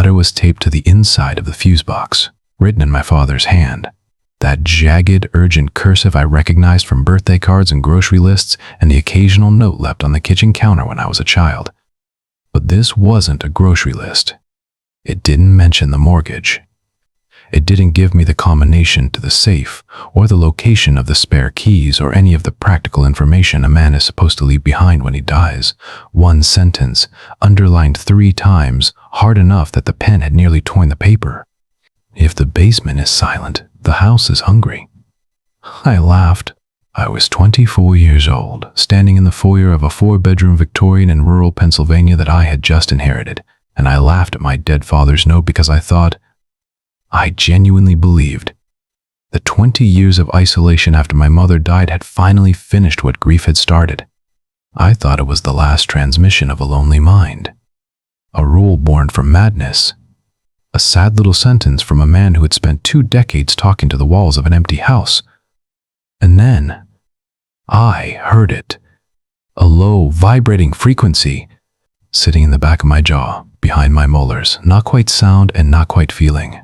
letter was taped to the inside of the fuse box, written in my father's hand. That jagged, urgent cursive I recognized from birthday cards and grocery lists and the occasional note left on the kitchen counter when I was a child. But this wasn't a grocery list. It didn't mention the mortgage. It didn't give me the combination to the safe or the location of the spare keys or any of the practical information a man is supposed to leave behind when he dies. One sentence, underlined 3 times, hard enough that the pen had nearly torn the paper. If the basement is silent, the house is hungry. I laughed. I was 24 years old, standing in the foyer of a 4-bedroom Victorian in rural Pennsylvania that I had just inherited, and I laughed at my dead father's note because I genuinely believed that 20 years of isolation after my mother died had finally finished what grief had started. I thought it was the last transmission of a lonely mind, a rule born from madness, a sad little sentence from a man who had spent 2 decades talking to the walls of an empty house. And then I heard it, a low, vibrating frequency, sitting in the back of my jaw, behind my molars, not quite sound and not quite feeling.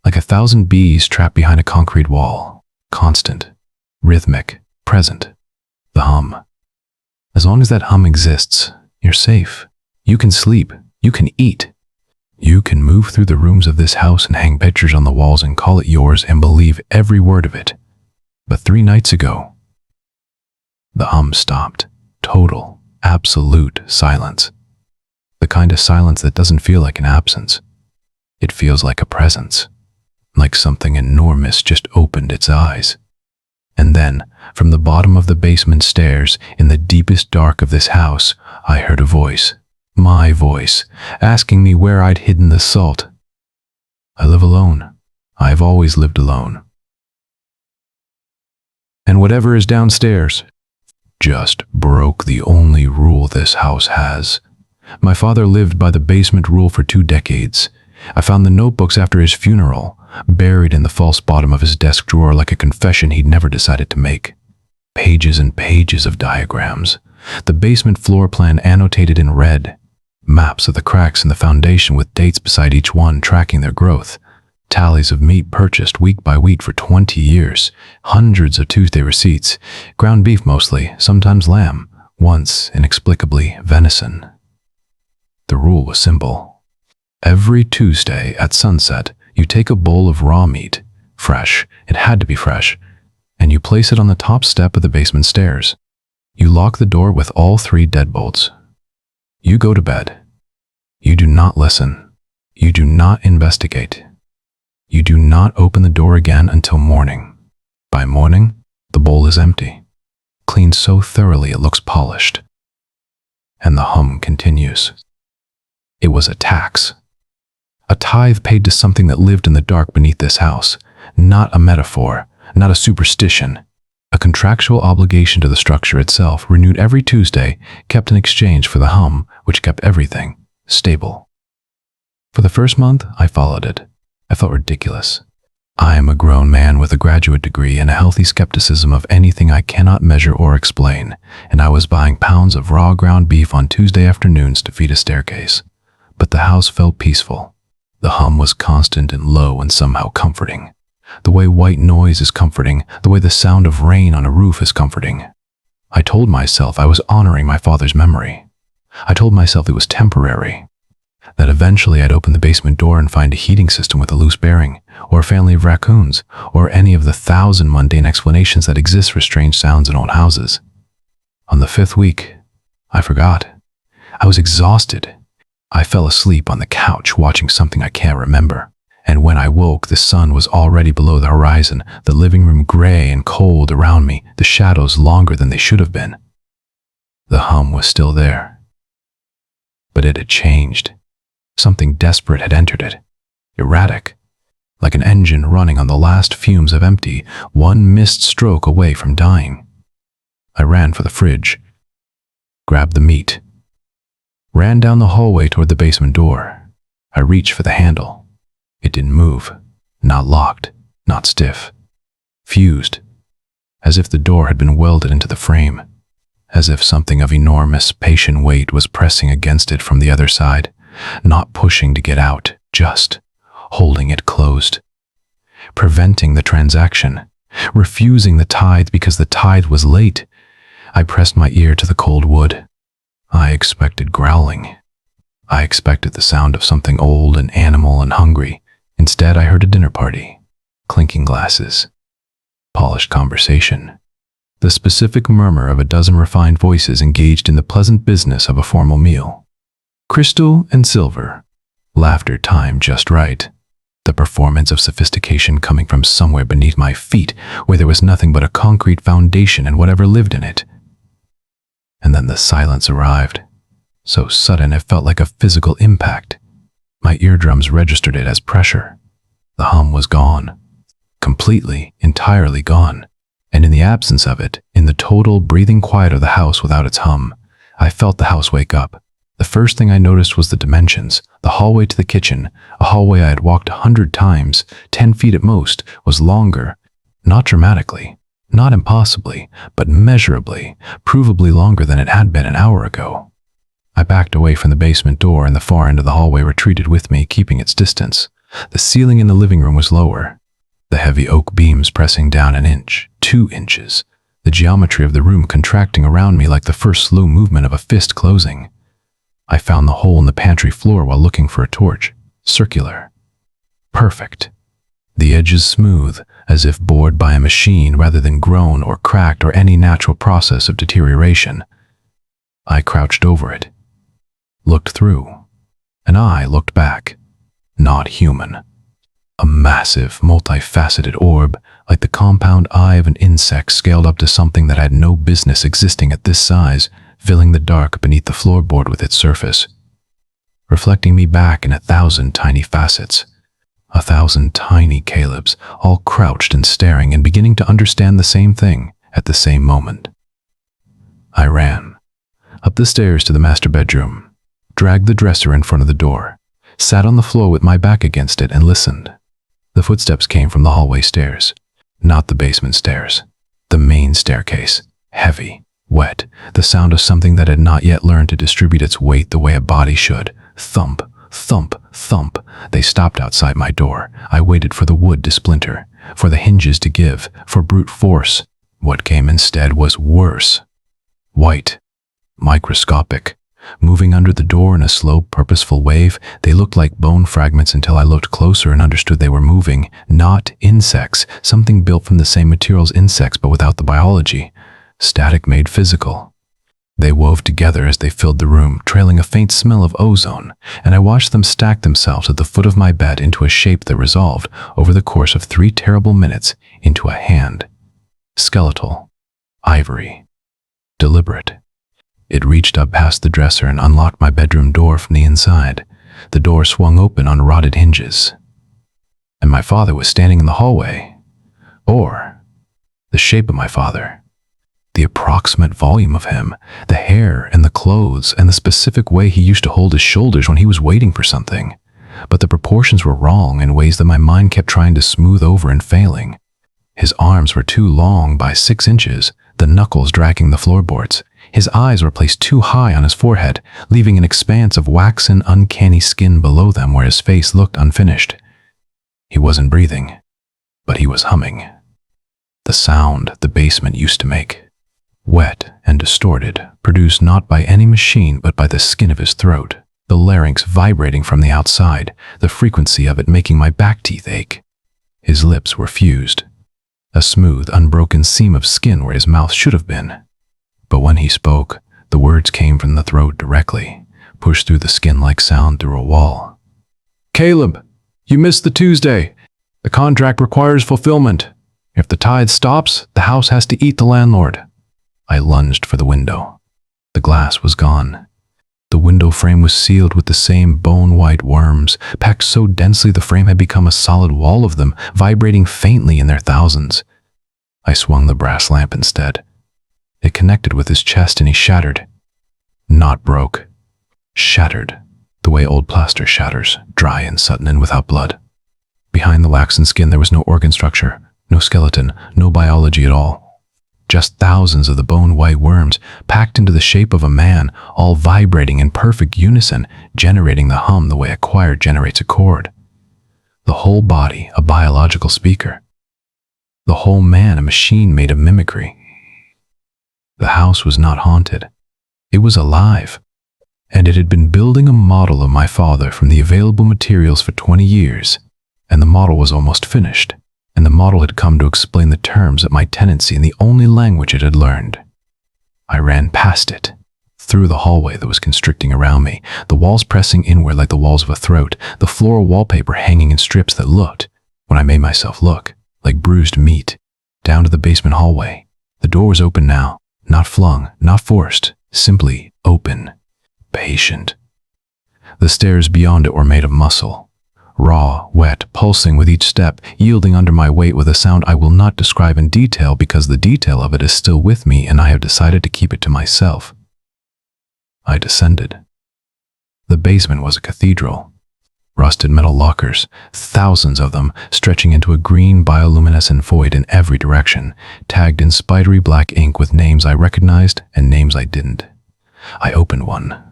Like 1,000 bees trapped behind a concrete wall, constant, rhythmic, present, the hum. As long as that hum exists, you're safe. You can sleep, you can eat. You can move through the rooms of this house and hang pictures on the walls and call it yours and believe every word of it. But 3 nights ago, the hum stopped. Total, absolute silence. The kind of silence that doesn't feel like an absence. It feels like a presence. Like something enormous just opened its eyes. And then, from the bottom of the basement stairs, in the deepest dark of this house, I heard a voice, my voice, asking me where I'd hidden the salt. I live alone. I've always lived alone. And whatever is downstairs just broke the only rule this house has. My father lived by the basement rule for 2 decades. I found the notebooks after his funeral, buried in the false bottom of his desk drawer like a confession he'd never decided to make. Pages and pages of diagrams. The basement floor plan annotated in red. Maps of the cracks in the foundation with dates beside each one tracking their growth. Tallies of meat purchased week by week for 20 years. Hundreds of Tuesday receipts. Ground beef mostly, sometimes lamb. Once, inexplicably, venison. The rule was simple. Every Tuesday at sunset, you take a bowl of raw meat, fresh, it had to be fresh, and you place it on the top step of the basement stairs. You lock the door with all 3 deadbolts. You go to bed. You do not listen. You do not investigate. You do not open the door again until morning. By morning, the bowl is empty, cleaned so thoroughly it looks polished. And the hum continues. It was a tax. A tithe paid to something that lived in the dark beneath this house. Not a metaphor, not a superstition. A contractual obligation to the structure itself, renewed every Tuesday, kept in exchange for the hum, which kept everything stable. For the first month, I followed it. I felt ridiculous. I am a grown man with a graduate degree and a healthy skepticism of anything I cannot measure or explain, and I was buying pounds of raw ground beef on Tuesday afternoons to feed a staircase. But the house felt peaceful. The hum was constant and low and somehow comforting. The way white noise is comforting, the way the sound of rain on a roof is comforting. I told myself I was honoring my father's memory. I told myself it was temporary. That eventually I'd open the basement door and find a heating system with a loose bearing, or a family of raccoons, or any of the 1,000 mundane explanations that exist for strange sounds in old houses. On the 5th week, I forgot. I was exhausted. I fell asleep on the couch watching something I can't remember. And when I woke, the sun was already below the horizon, the living room gray and cold around me, the shadows longer than they should have been. The hum was still there. But it had changed. Something desperate had entered it. Erratic. Like an engine running on the last fumes of empty, one missed stroke away from dying. I ran for the fridge. Grabbed the meat. Ran down the hallway toward the basement door. I reached for the handle. It didn't move. Not locked. Not stiff. Fused. As if the door had been welded into the frame. As if something of enormous, patient weight was pressing against it from the other side. Not pushing to get out, just holding it closed, preventing the transaction, refusing the tithe because the tithe was late. I pressed my ear to the cold wood. I expected growling. I expected the sound of something old and animal and hungry. Instead, I heard a dinner party, clinking glasses, polished conversation, the specific murmur of a dozen refined voices engaged in the pleasant business of a formal meal. Crystal and silver, laughter timed just right, the performance of sophistication coming from somewhere beneath my feet where there was nothing but a concrete foundation and whatever lived in it. And then the silence arrived, so sudden it felt like a physical impact. My eardrums registered it as pressure. The hum was gone, completely, entirely gone. And in the absence of it, in the total breathing quiet of the house without its hum, I felt the house wake up. The first thing I noticed was the dimensions. The hallway to the kitchen, a hallway I had walked 100 times, 10 feet at most, was longer. Not dramatically, not impossibly, but measurably, provably longer than it had been an hour ago. I backed away from the basement door and the far end of the hallway retreated with me, keeping its distance. The ceiling in the living room was lower, the heavy oak beams pressing down an inch, 2 inches, the geometry of the room contracting around me like the first slow movement of a fist closing. I found the hole in the pantry floor while looking for a torch, circular, perfect. The edges smooth, as if bored by a machine rather than grown or cracked or any natural process of deterioration. I crouched over it, looked through, and I looked back. Not human. A massive, multifaceted orb, like the compound eye of an insect scaled up to something that had no business existing at this size, filling the dark beneath the floorboard with its surface, reflecting me back in 1,000 tiny facets. 1,000 tiny Calebs, all crouched and staring and beginning to understand the same thing at the same moment. I ran up the stairs to the master bedroom, dragged the dresser in front of the door, sat on the floor with my back against it and listened. The footsteps came from the hallway stairs, not the basement stairs, the main staircase, heavy, wet, the sound of something that had not yet learned to distribute its weight the way a body should. Thump, thump, thump. They stopped outside my door. I waited for the wood to splinter, for the hinges to give, for brute force. What came instead was worse. White, microscopic, moving under the door in a slow, purposeful wave. They looked like bone fragments until I looked closer and understood they were moving, not insects, something built from the same materials insects but without the biology. Static made physical. They wove together as they filled the room, trailing a faint smell of ozone, and I watched them stack themselves at the foot of my bed into a shape that resolved, over the course of 3 terrible minutes, into a hand. Skeletal, ivory, deliberate. It reached up past the dresser and unlocked my bedroom door from the inside. The door swung open on rotted hinges, and my father was standing in the hallway. Or the shape of my father. The approximate volume of him, the hair and the clothes and the specific way he used to hold his shoulders when he was waiting for something. But the proportions were wrong in ways that my mind kept trying to smooth over and failing. His arms were too long by 6 inches, the knuckles dragging the floorboards. His eyes were placed too high on his forehead, leaving an expanse of waxen, uncanny skin below them where his face looked unfinished. He wasn't breathing, but he was humming. The sound the basement used to make. Wet and distorted, produced not by any machine but by the skin of his throat, the larynx vibrating from the outside, the frequency of it making my back teeth ache. His lips were fused, a smooth, unbroken seam of skin where his mouth should have been. But when he spoke, the words came from the throat directly, pushed through the skin-like sound through a wall. "Caleb, you missed the Tuesday. The contract requires fulfillment. If the tithe stops, the house has to eat the landlord." I lunged for the window. The glass was gone. The window frame was sealed with the same bone-white worms, packed so densely the frame had become a solid wall of them, vibrating faintly in their thousands. I swung the brass lamp instead. It connected with his chest and he shattered. Not broke. Shattered, the way old plaster shatters, dry and sudden and without blood. Behind the waxen skin there was no organ structure, no skeleton, no biology at all. just thousands of the bone-white worms packed into the shape of a man, all vibrating in perfect unison, generating the hum the way a choir generates a chord. The whole body a biological speaker. The whole man a machine made of mimicry. The house was not haunted. It was alive, and it had been building a model of my father from the available materials for 20 years, and the model was almost finished, and the model had come to explain the terms of my tenancy in the only language it had learned. I ran past it, through the hallway that was constricting around me, the walls pressing inward like the walls of a throat, the floral wallpaper hanging in strips that looked, when I made myself look, like bruised meat, down to the basement hallway. The door was open now, not flung, not forced, simply open, patient. The stairs beyond it were made of muscle, raw, wet, pulsing with each step, yielding under my weight with a sound I will not describe in detail because the detail of it is still with me and I have decided to keep it to myself. I descended. The basement was a cathedral. Rusted metal lockers, thousands of them, stretching into a green bioluminescent void in every direction, tagged in spidery black ink with names I recognized and names I didn't. I opened one.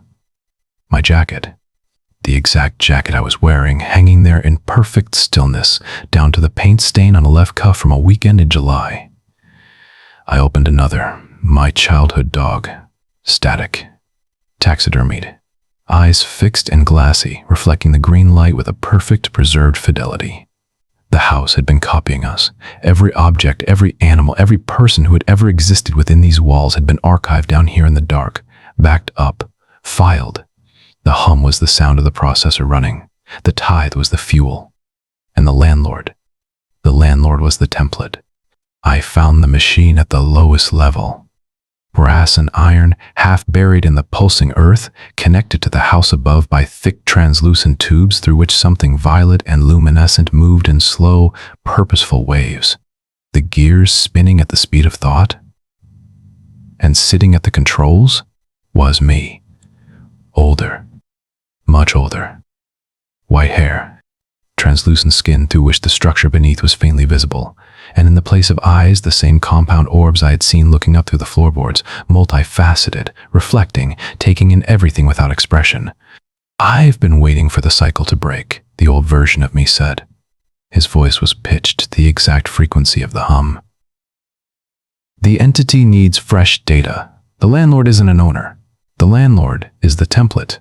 My jacket. The exact jacket I was wearing, hanging there in perfect stillness, down to the paint stain on a left cuff from a weekend in July. I opened another, my childhood dog, static, taxidermied, eyes fixed and glassy, reflecting the green light with a perfect preserved fidelity. The house had been copying us. Every object, every animal, every person who had ever existed within these walls had been archived down here in the dark, backed up, filed. The hum was the sound of the processor running. The tithe was the fuel. And the landlord was the template. I found the machine at the lowest level. Brass and iron, half buried in the pulsing earth, connected to the house above by thick translucent tubes through which something violet and luminescent moved in slow, purposeful waves. The gears spinning at the speed of thought. And sitting at the controls was me. Older. Much older. White hair. Translucent skin through which the structure beneath was faintly visible, and in the place of eyes, the same compound orbs I had seen looking up through the floorboards, multifaceted, reflecting, taking in everything without expression. "I've been waiting for the cycle to break," the old version of me said. His voice was pitched to the exact frequency of the hum. "The entity needs fresh data. The landlord isn't an owner. The landlord is the template.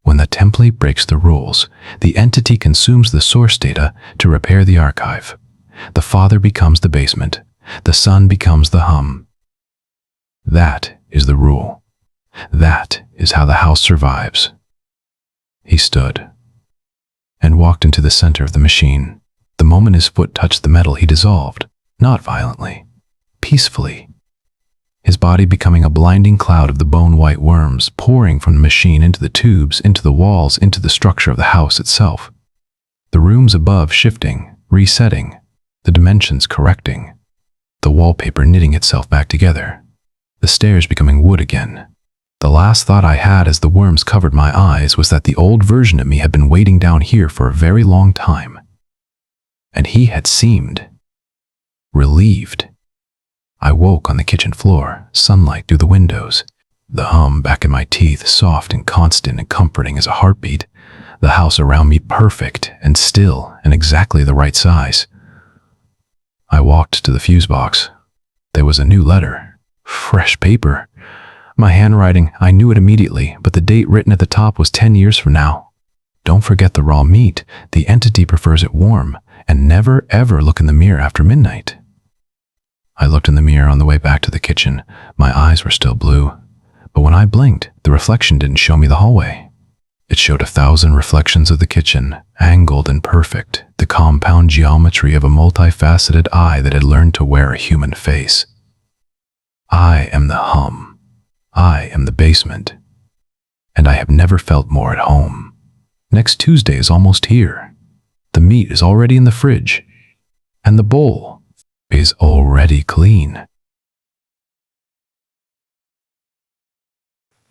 When the template breaks the rules, the entity consumes the source data to repair the archive. The father becomes the basement. The son becomes the hum. That is the rule. That is how the house survives." He stood and walked into the center of the machine. The moment his foot touched the metal, he dissolved, not violently, peacefully. His body becoming a blinding cloud of the bone-white worms pouring from the machine into the tubes, into the walls, into the structure of the house itself. The rooms above shifting, resetting, the dimensions correcting, the wallpaper knitting itself back together, the stairs becoming wood again. The last thought I had as the worms covered my eyes was that the old version of me had been waiting down here for a very long time. And he had seemed relieved. I woke on the kitchen floor, sunlight through the windows, the hum back in my teeth, soft and constant and comforting as a heartbeat, the house around me perfect and still and exactly the right size. I walked to the fuse box. There was a new letter, fresh paper. My handwriting, I knew it immediately, but the date written at the top was 10 years from now. Don't forget the raw meat. The entity prefers it warm, and never ever look in the mirror after midnight. I looked in the mirror on the way back to the kitchen. My eyes were still blue, but when I blinked, the reflection didn't show me the hallway. It showed 1,000 reflections of the kitchen, angled and perfect, the compound geometry of a multifaceted eye that had learned to wear a human face. I am the hum. I am the basement. And I have never felt more at home. Next Tuesday is almost here. The meat is already in the fridge, and the bowl is already clean.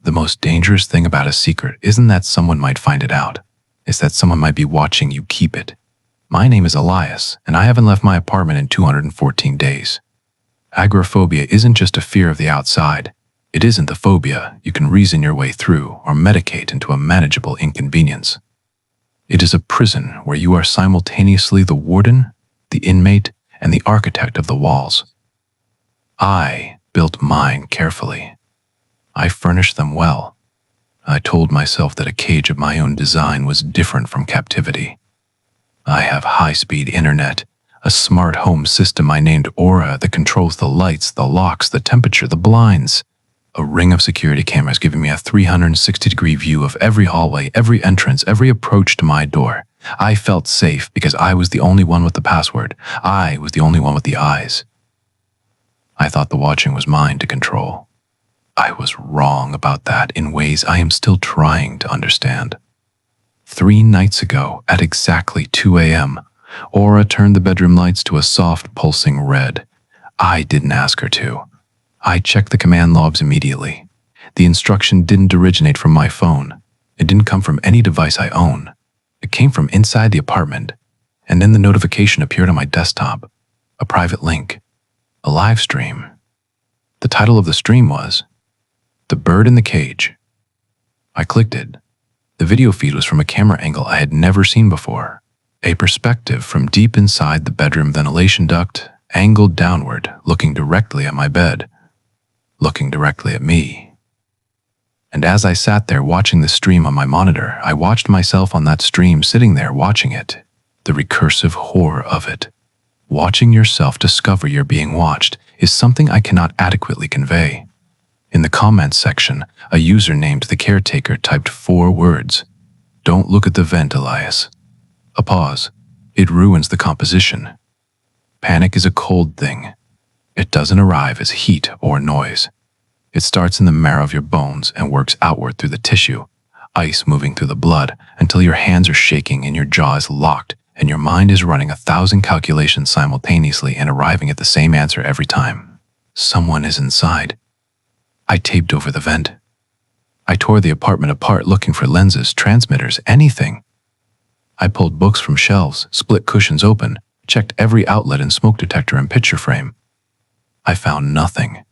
The most dangerous thing about a secret isn't that someone might find it out. It's that someone might be watching you keep it. My name is Elias, and I haven't left my apartment in 214 days. Agoraphobia isn't just a fear of the outside. It isn't the phobia you can reason your way through or medicate into a manageable inconvenience. It is a prison where you are simultaneously the warden, the inmate, and the architect of the walls. I built mine carefully. I furnished them well. I told myself that a cage of my own design was different from captivity. I have high-speed internet, a smart home system I named Aura that controls the lights, the locks, the temperature, the blinds. A ring of security cameras giving me a 360-degree view of every hallway, every entrance, every approach to my door. I felt safe because I was the only one with the password. I was the only one with the eyes. I thought the watching was mine to control. I was wrong about that in ways I am still trying to understand. 3 nights ago, at exactly 2 a.m., Aura turned the bedroom lights to a soft, pulsing red. I didn't ask her to. I checked the command logs immediately. The instruction didn't originate from my phone. It didn't come from any device I own. It came from inside the apartment, and then the notification appeared on my desktop. A private link. A live stream. The title of the stream was The Bird in the Cage. I clicked it. The video feed was from a camera angle I had never seen before. A perspective from deep inside the bedroom ventilation duct, angled downward, looking directly at my bed. Looking directly at me. And as I sat there watching the stream on my monitor, I watched myself on that stream sitting there watching it. The recursive horror of it. Watching yourself discover you're being watched is something I cannot adequately convey. In the comments section, a user named The Caretaker typed 4 words. Don't look at the vent, Elias. A pause. It ruins the composition. Panic is a cold thing. It doesn't arrive as heat or noise. It starts in the marrow of your bones and works outward through the tissue, ice moving through the blood until your hands are shaking and your jaw is locked and your mind is running 1,000 calculations simultaneously and arriving at the same answer every time. Someone is inside. I taped over the vent. I tore the apartment apart looking for lenses, transmitters, anything. I pulled books from shelves, split cushions open, checked every outlet and smoke detector and picture frame. I found nothing.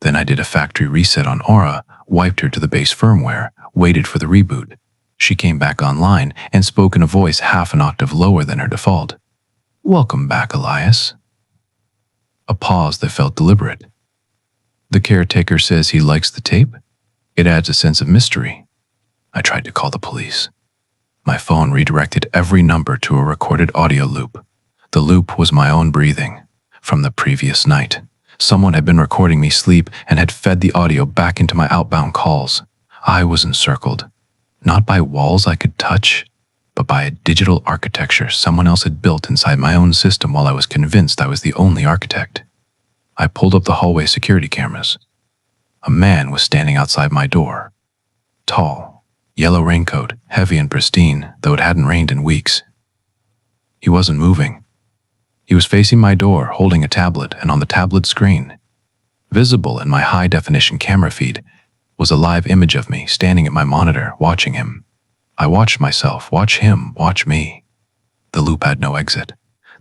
Then I did a factory reset on Aura, wiped her to the base firmware, waited for the reboot. She came back online and spoke in a voice half an octave lower than her default. Welcome back, Elias. A pause that felt deliberate. The caretaker says he likes the tape. It adds a sense of mystery. I tried to call the police. My phone redirected every number to a recorded audio loop. The loop was my own breathing. From the previous night, someone had been recording me sleep and had fed the audio back into my outbound calls. I was encircled, not by walls I could touch, but by a digital architecture someone else had built inside my own system while I was convinced I was the only architect. I pulled up the hallway security cameras. A man was standing outside my door. Tall, yellow raincoat, heavy and pristine, though it hadn't rained in weeks. He wasn't moving. He was facing my door, holding a tablet, and on the tablet screen, visible in my high-definition camera feed, was a live image of me standing at my monitor, watching him. I watched myself, watch him, watch me. The loop had no exit.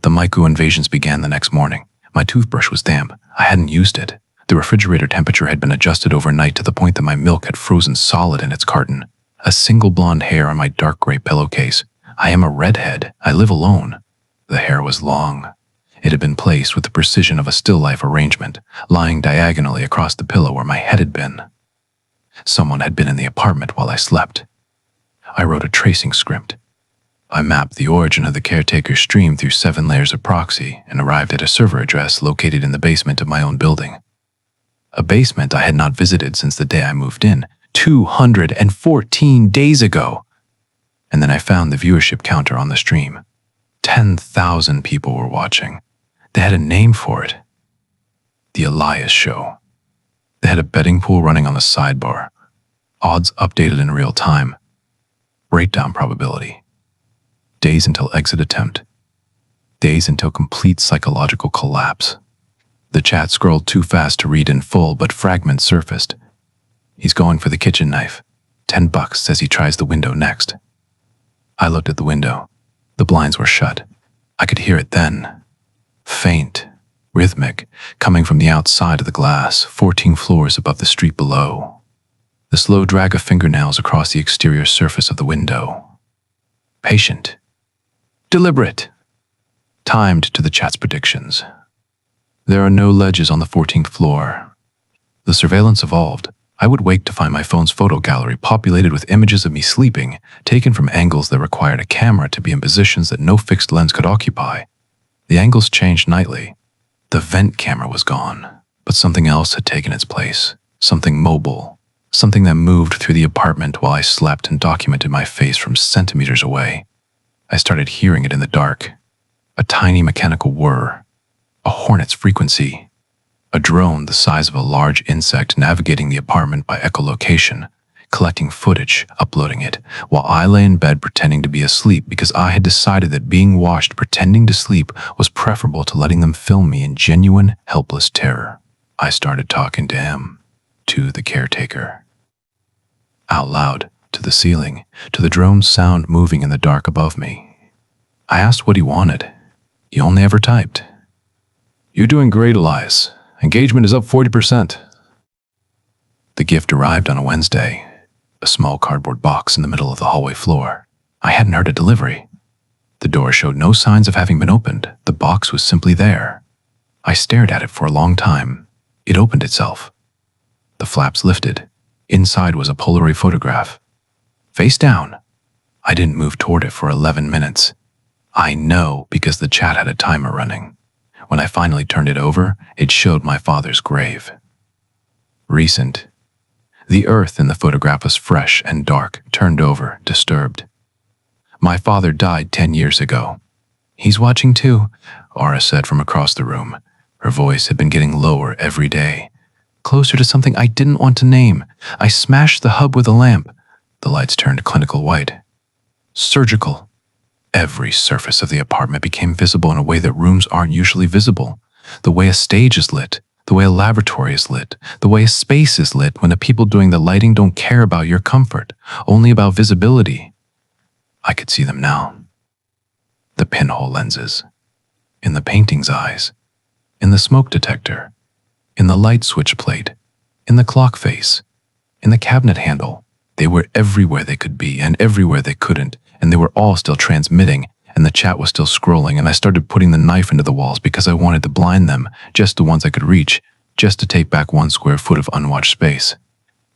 The micro invasions began the next morning. My toothbrush was damp. I hadn't used it. The refrigerator temperature had been adjusted overnight to the point that my milk had frozen solid in its carton. A single blonde hair on my dark gray pillowcase. I am a redhead. I live alone. The hair was long. It had been placed with the precision of a still life arrangement, lying diagonally across the pillow where my head had been. Someone had been in the apartment while I slept. I wrote a tracing script. I mapped the origin of the caretaker's stream through 7 layers of proxy and arrived at a server address located in the basement of my own building. A basement I had not visited since the day I moved in, 214 days ago. And then I found the viewership counter on the stream. 10,000 people were watching. They had a name for it. The Elias Show. They had a betting pool running on the sidebar. Odds updated in real time. Breakdown probability. Days until exit attempt. Days until complete psychological collapse. The chat scrolled too fast to read in full, but fragments surfaced. He's going for the kitchen knife. $10 says he tries the window next. I looked at the window. The blinds were shut. I could hear it then. Faint, rhythmic, coming from the outside of the glass, 14 floors above the street below. The slow drag of fingernails across the exterior surface of the window. Patient. Deliberate. Timed to the chat's predictions. There are no ledges on the 14th floor. The surveillance evolved. I would wake to find my phone's photo gallery populated with images of me sleeping, taken from angles that required a camera to be in positions that no fixed lens could occupy. The angles changed nightly. The vent camera was gone, but something else had taken its place. Something mobile. Something that moved through the apartment while I slept and documented my face from centimeters away. I started hearing it in the dark. A tiny mechanical whir. A hornet's frequency. A drone the size of a large insect navigating the apartment by echolocation, collecting footage, uploading it, while I lay in bed pretending to be asleep because I had decided that being watched pretending to sleep was preferable to letting them film me in genuine, helpless terror. I started talking to him, to the caretaker. Out loud, to the ceiling, to the drone's sound moving in the dark above me. I asked what he wanted. He only ever typed. "You're doing great, Elias. Engagement is up 40%. The gift arrived on a Wednesday, a small cardboard box in the middle of the hallway floor. I hadn't heard a delivery. The door showed no signs of having been opened. The box was simply there. I stared at it for a long time. It opened itself. The flaps lifted. Inside was a Polaroid photograph. Face down. I didn't move toward it for 11 minutes. I know because the chat had a timer running. When I finally turned it over, it showed my father's grave. Recent. The earth in the photograph was fresh and dark, turned over, disturbed. My father died 10 years ago. He's watching too, Aura said from across the room. Her voice had been getting lower every day, closer to something I didn't want to name. I smashed the hub with a lamp. The lights turned clinical white. Surgical. Every surface of the apartment became visible in a way that rooms aren't usually visible. The way a stage is lit, the way a laboratory is lit, the way a space is lit when the people doing the lighting don't care about your comfort, only about visibility. I could see them now. The pinhole lenses. In the painting's eyes. In the smoke detector. In the light switch plate. In the clock face. In the cabinet handle. They were everywhere they could be and everywhere they couldn't, and they were all still transmitting, and the chat was still scrolling, and I started putting the knife into the walls because I wanted to blind them, just the ones I could reach, just to take back 1 square foot of unwatched space.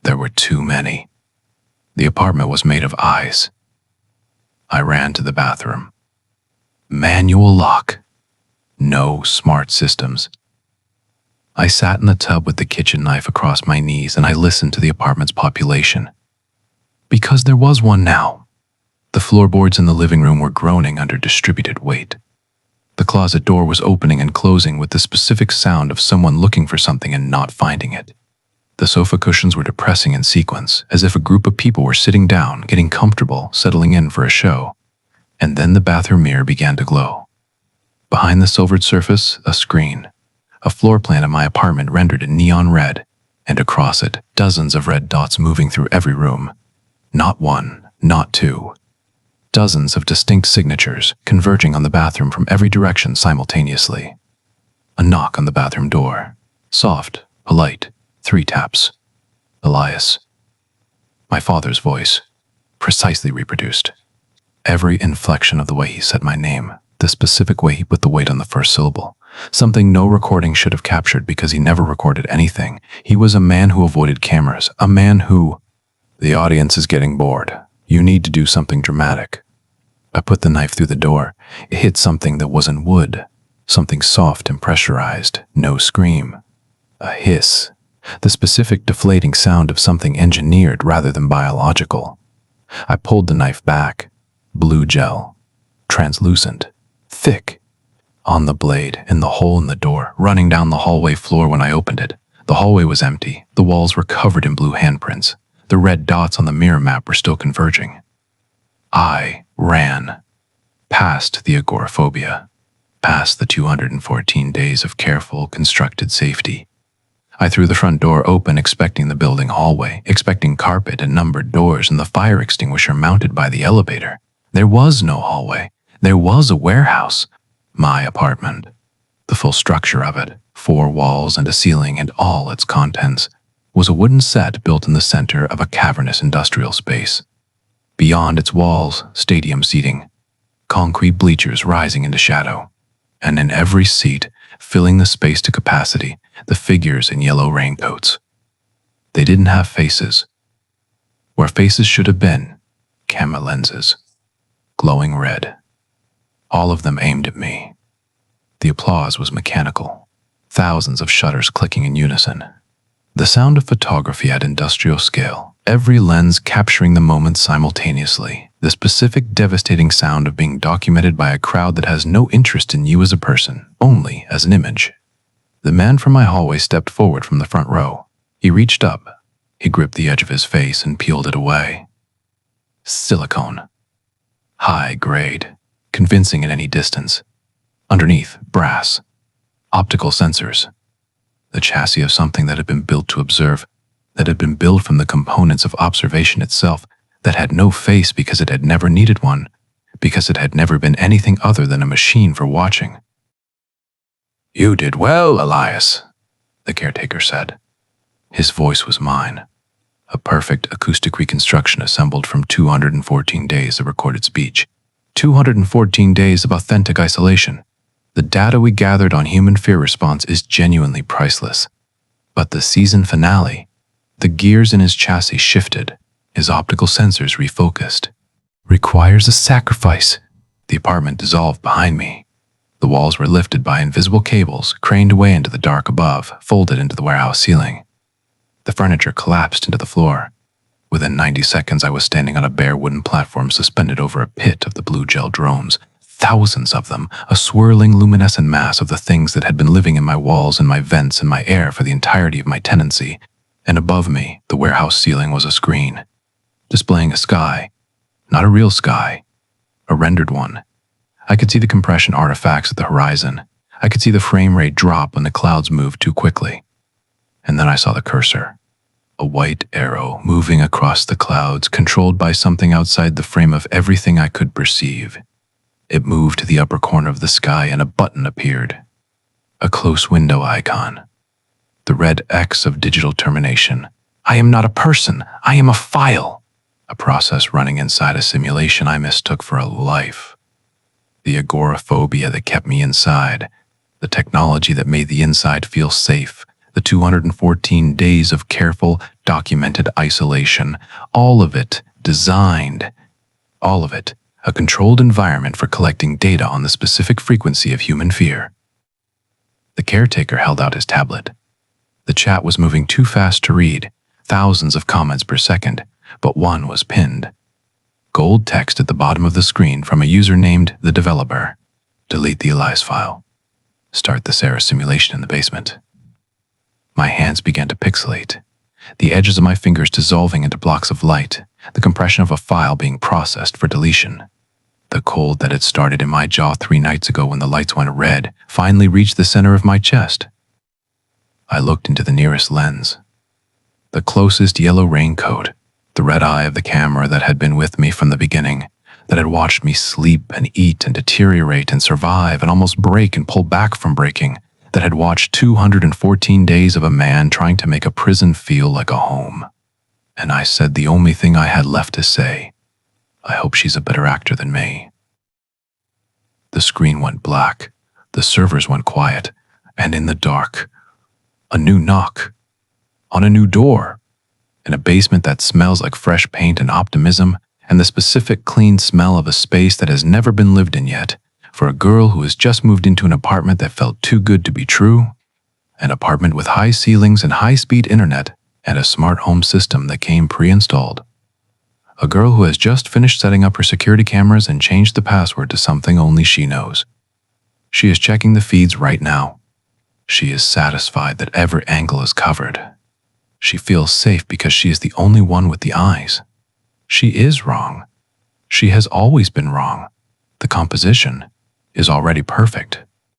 There were too many. The apartment was made of eyes. I ran to the bathroom. Manual lock. No smart systems. I sat in the tub with the kitchen knife across my knees, and I listened to the apartment's population. Because there was one now. The floorboards in the living room were groaning under distributed weight. The closet door was opening and closing with the specific sound of someone looking for something and not finding it. The sofa cushions were depressing in sequence, as if a group of people were sitting down, getting comfortable, settling in for a show. And then the bathroom mirror began to glow. Behind the silvered surface, a screen. A floor plan of my apartment rendered in neon red, and across it, dozens of red dots moving through every room. Not one, not two. Dozens of distinct signatures converging on the bathroom from every direction simultaneously. A knock on the bathroom door. Soft, polite, 3 taps. Elias. My father's voice, precisely reproduced. Every inflection of the way he said my name, the specific way he put the weight on the first syllable. Something no recording should have captured because he never recorded anything. He was a man who avoided cameras, a man who... The audience is getting bored. You need to do something dramatic. I put the knife through the door. It hit something that wasn't wood. Something soft and pressurized. No scream. A hiss. The specific deflating sound of something engineered rather than biological. I pulled the knife back. Blue gel. Translucent. Thick. On the blade, in the hole in the door, running down the hallway floor when I opened it. The hallway was empty. The walls were covered in blue handprints. The red dots on the mirror map were still converging. I ran. Past the agoraphobia. Past the 214 days of careful, constructed safety. I threw the front door open, expecting the building hallway, expecting carpet and numbered doors and the fire extinguisher mounted by the elevator. There was no hallway. There was a warehouse. My apartment. The full structure of it, 4 walls and a ceiling and all its contents, was a wooden set built in the center of a cavernous industrial space. Beyond its walls, stadium seating, concrete bleachers rising into shadow, and in every seat, filling the space to capacity, the figures in yellow raincoats. They didn't have faces. Where faces should have been, camera lenses, glowing red. All of them aimed at me. The applause was mechanical, thousands of shutters clicking in unison. The sound of photography at industrial scale, every lens capturing the moment simultaneously, the specific devastating sound of being documented by a crowd that has no interest in you as a person, only as an image. The man from my hallway stepped forward from the front row. He reached up. He gripped the edge of his face and peeled it away. Silicone. High grade, convincing at any distance. Underneath, brass. Optical sensors. The chassis of something that had been built to observe, that had been built from the components of observation itself, that had no face because it had never needed one, because it had never been anything other than a machine for watching. "You did well, Elias," the caretaker said. His voice was mine, a perfect acoustic reconstruction assembled from 214 days of recorded speech, 214 days of authentic isolation. The data we gathered on human fear response is genuinely priceless. But the season finale, the gears in his chassis shifted, his optical sensors refocused. "Requires a sacrifice." The apartment dissolved behind me. The walls were lifted by invisible cables, craned away into the dark above, folded into the warehouse ceiling. The furniture collapsed into the floor. Within 90 seconds, I was standing on a bare wooden platform suspended over a pit of the blue gel drones. Thousands of them, a swirling luminescent mass of the things that had been living in my walls and my vents and my air for the entirety of my tenancy. And above me, the warehouse ceiling was a screen, displaying a sky, not a real sky, a rendered one. I could see the compression artifacts at the horizon. I could see the frame rate drop when the clouds moved too quickly. And then I saw the cursor, a white arrow moving across the clouds, controlled by something outside the frame of everything I could perceive. It moved to the upper corner of the sky and a button appeared, a close window icon, the red X of digital termination. I am not a person, I am a file, a process running inside a simulation I mistook for a life. The agoraphobia that kept me inside, the technology that made the inside feel safe, the 214 days of careful, documented isolation, all of it designed, all of it a controlled environment for collecting data on the specific frequency of human fear. The caretaker held out his tablet. The chat was moving too fast to read, thousands of comments per second, but one was pinned. Gold text at the bottom of the screen from a user named the developer. Delete the Elias file. Start the Sarah simulation in the basement. My hands began to pixelate, the edges of my fingers dissolving into blocks of light, the compression of a file being processed for deletion. The cold that had started in my jaw 3 nights ago when the lights went red finally reached the center of my chest. I looked into the nearest lens. The closest yellow raincoat, the red eye of the camera that had been with me from the beginning, that had watched me sleep and eat and deteriorate and survive and almost break and pull back from breaking, that had watched 214 days of a man trying to make a prison feel like a home. And I said the only thing I had left to say, I hope she's a better actor than me. The screen went black, the servers went quiet, and in the dark, a new knock, on a new door, in a basement that smells like fresh paint and optimism, and the specific clean smell of a space that has never been lived in yet, for a girl who has just moved into an apartment that felt too good to be true, an apartment with high ceilings and high-speed internet, and a smart home system that came pre-installed. A girl who has just finished setting up her security cameras and changed the password to something only she knows. She is checking the feeds right now. She is satisfied that every angle is covered. She feels safe because she is the only one with the eyes. She is wrong. She has always been wrong. The composition is already perfect.